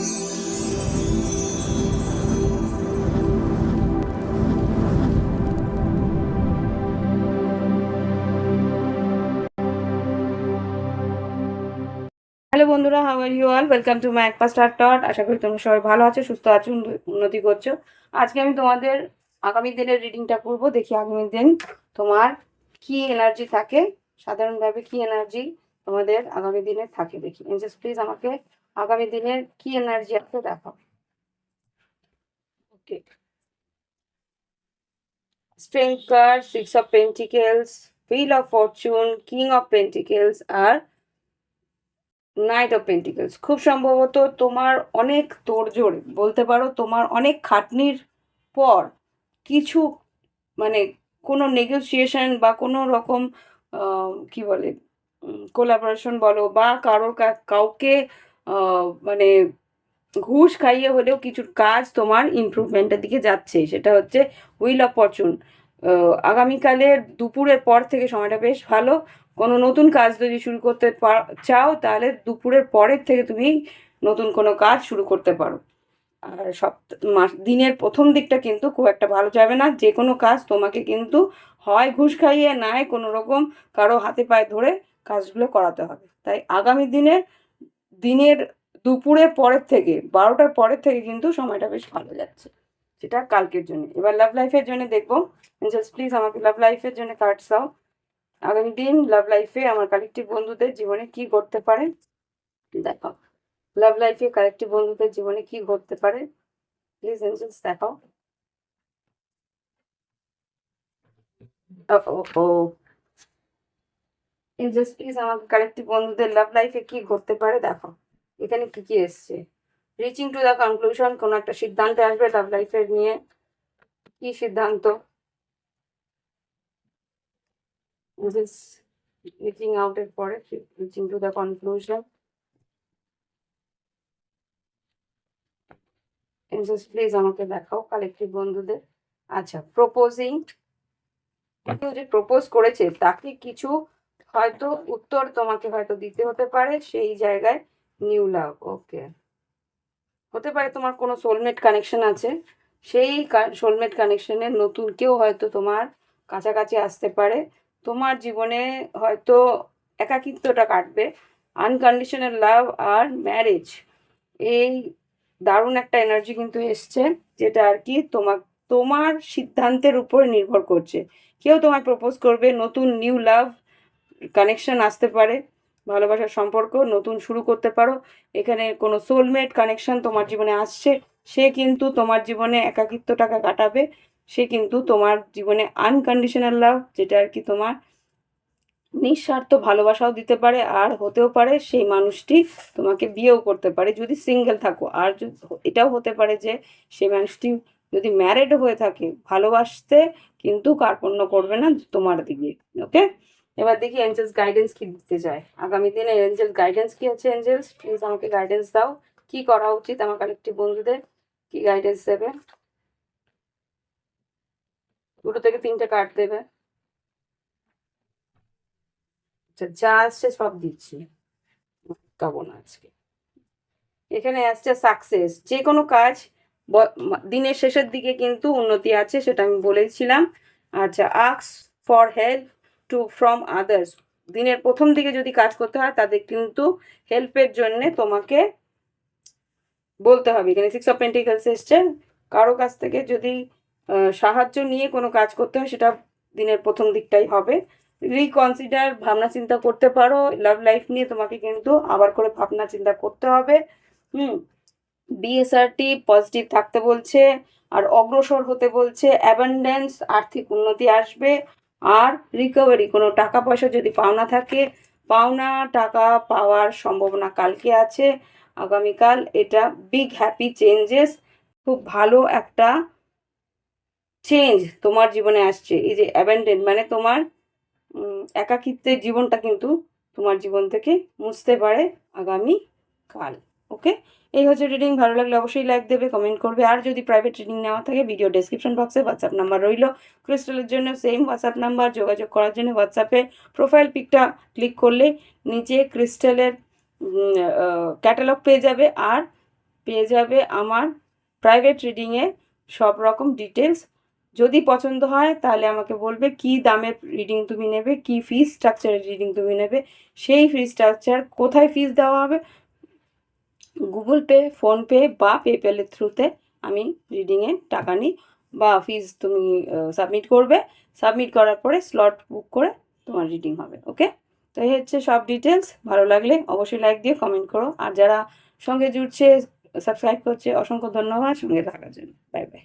Hello বন্ধুরা, how are you all? Welcome to my একপা স্টার টট। আশা করি তোমরা সবাই ভালো আছো, সুস্থ আছো, উন্নতি করছো। আজকে আমি তোমাদের আগামী দিনের রিডিংটা করবো। দেখি আগামী দিন তোমার কি এনার্জি থাকে, সাধারণভাবে কি এনার্জি তোমাদের আগামী দিনে থাকে। দেখি এঞ্জেলস প্লিজ আমাকে আগামী দিনের কি এনার্জি আছে দেখাও। Okay, strength card, 6 of pentacles, wheel of fortune, king of pentacles আর নাইট অফ পেন্টিকলস। খুব সম্ভবত তোমার অনেক তোড়জোড় বলতে পারো, তোমার অনেক খাটনির পর কিছু মানে কোনো নেগোসিয়েশন বা কোনো রকম কি বলে কোলাবোরেশন বলো বা কাউকে মানে ঘুষ খাইয়ে হলেও কিছু কাজ তোমার ইমপ্রুভমেন্টের দিকে যাচ্ছে। সেটা হচ্ছে হুইল অফ ফরচুন। আগামীকালের দুপুরের পর থেকে সময়টা বেশ ভালো। কোনো নতুন কাজ যদি শুরু করতে চাও তাহলে দুপুরের পরের থেকে তুমি নতুন কোনো কাজ শুরু করতে পারো। আর দিনের প্রথম দিকটা কিন্তু খুব একটা ভালো যাবে না। যে কোনো কাজ তোমাকে কিন্তু হয় ঘুষ খাইয়ে নয় কোনো রকম কারো হাতে পায়ে ধরে কাজগুলো করাতে হবে। তাই আগামী দিনের দুপুরের পরের থেকে 12টার পরের থেকে কিন্তু সময়টা বেশ ভালো যাচ্ছে। সেটা কালকের জন্য। এবার লাভ লাইফের জন্য দেখবো। এঞ্জেলস প্লিজ আমাকে লাভ লাইফের জন্য কার্ডস দাও। আগামী দিন লাভ লাইফে আমার কালেকটিভ বন্ধুদের জীবনে কি ঘটতে পারে দেখাও। লাভ লাইফে কালেকটিভ বন্ধুদের জীবনে কি ঘটতে পারে প্লিজ এঞ্জেলস দেখাও। ও এঞ্জেলস প্লিজ আমাকে কালেকটিভ বন্ধুদের লাভ লাইফে কি ঘটতে পারে দেখাও। এখানে কি কি এসছে? রিচিং টু দ্য কনক্লুশন, কোনো একটা সিদ্ধান্তে আসবে লাভ লাইফের নিয়ে। কি সিদ্ধান্ত? রিচিং আউটের পরে reaching to the conclusion. Angeles please আমাকে দেখাও কালেকটিভ বন্ধুদের। আচ্ছা, প্রপোজিং, কেউ যে প্রপোজ করেছে তাকে কিছু হয়তো উত্তর তোমাকে হয়তো দিতে হতে পারে, সেই জায়গায় নিউ লাভ। ওকে, হতে পারে তোমার কোনো সোলমেট কানেকশন আছে, সেই সোলমেট কানেকশনের নতুন কেউ হয়তো তোমার কাছাকাছি আসতে পারে। তোমার জীবনে হয়তো একাকিত্বটা কাটবে। আনকন্ডিশনাল লাভ আর ম্যারেজ, এই দারুণ একটা এনার্জি কিন্তু এসছে, যেটা আর কি তোমার সিদ্ধান্তের উপর নির্ভর করছে। কেউ তোমায় প্রপোজ করবে, নতুন নিউ লাভ কানেকশন আসতে পারে, ভালোবাসার সম্পর্ক নতুন শুরু করতে পারো। এখানে কোনো সোলমেট কানেকশন তোমার জীবনে আসছে, সে কিন্তু তোমার জীবনে একাকিত্বটাকে কাটাবে। সে কিন্তু তোমার জীবনে আনকন্ডিশনাল লাভ, যেটা আর কি তোমার নিঃস্বার্থ ভালোবাসাও দিতে পারে, আর হতেও পারে সেই মানুষটি তোমাকে বিয়েও করতে পারে যদি সিঙ্গেল থাকো। আর এটাও হতে পারে যে সেই মানুষটি যদি ম্যারেড হয়ে থাকে, ভালোবাসতে কিন্তু কার্পণ্য করবে না তোমার দিকে। ওকে, এবার দেখি এঞ্জেলস গাইডেন্স কি দিতে চায় আগামী দিনে। এঞ্জেলস গাইডেন্স কি আছে? এঞ্জেলস প্লিজ আমাকে গাইডেন্স দাও। কি করা উচিত আমার কালেকটিভ বন্ধুদের? কি গাইডেন্স দেবে? 2 থেকে 3টে কার্ড দেবে। আচ্ছা, যা আসছে সব দিচ্ছি, পাবো না আজকে। এখানে আসছে সাকসেস। যে কোনো কাজ দিনের শেষের দিকে কিন্তু উন্নতি আছে, সেটা আমি বলেছিলাম। আচ্ছা, ask for help from others. দিনের প্রথম দিকে যদি কাজ করতে হয় তাদের কিন্তু হেল্পের জন্যে তোমাকে বলতে হবে। এখানে 6 অফ পেন্টিকলস এসছে। কারো কাছ থেকে যদি সাহায্য নিয়ে কোনো কাজ করতে হয় সেটা দিনের প্রথম দিকটাই হবে। রিকনসিডার, ভাবনা চিন্তা করতে পারো লাভ লাইফ নিয়ে, তোমাকে কিন্তু আবার করে ভাবনা চিন্তা করতে হবে। বিএসআরটি পজিটিভ থাকতে বলছে, আর অগ্রসর হতে বলছে। অ্যাবান্ডেন্স, আর্থিক উন্নতি আসবে। আর রিকভারি, কোনো টাকা পয়সা যদি পাওনা থাকে, পাওনা টাকা পাওয়ার সম্ভাবনা কালকে আছে। আগামীকাল এটা বিগ হ্যাপি চেঞ্জেস, খুব ভালো একটা চেঞ্জ তোমার জীবনে আসছে। এই যে অ্যাবান্ডেন্ট মানে তোমার একাকিত্বের জীবনটা কিন্তু তোমার জীবন থেকে মুছতে পারে আগামীকাল। ওকে, এই হচ্ছে রিডিং। ভালো লাগলে অবশ্যই লাইক দেবে, কমেন্ট করবে। আর যদি প্রাইভেট রিডিং নেওয়া থাকে, ভিডিও ডেসক্রিপশন বক্সে হোয়াটসঅ্যাপ নাম্বার রইল। ক্রিস্টালের জন্য সেম হোয়াটসঅ্যাপ নাম্বার। যোগাযোগ করার জন্য হোয়াটসঅ্যাপে প্রোফাইল পিকটা ক্লিক করলে নিচে ক্রিস্টালের ক্যাটালগ পেয়ে যাবে। আর পেয়ে যাবে আমার প্রাইভেট রিডিংয়ে সব রকম ডিটেলস। যদি পছন্দ হয় তাহলে আমাকে বলবে কি দামের রিডিং তুমি নেবে, কি ফিস স্ট্রাকচারের রিডিং তুমি নেবে, সেই ফিস স্ট্রাকচার কোথায় ফিস দেওয়া হবে, গুগল পে, ফোনপে বা পেপ্যালের থ্রুতে আমি রিডিংয়ে টাকা নিই বা ফিস তুমি সাবমিট করবে। সাবমিট করার পরে স্লট বুক করে তোমার রিডিং হবে। ওকে, তো এই হচ্ছে সব ডিটেলস। ভালো লাগলে অবশ্যই লাইক দিয়ে কমেন্ট করো, আর যারা সঙ্গে জুড়ছে, সাবস্ক্রাইব করছে, অসংখ্য ধন্যবাদ সঙ্গে থাকার জন্য। Bye bye.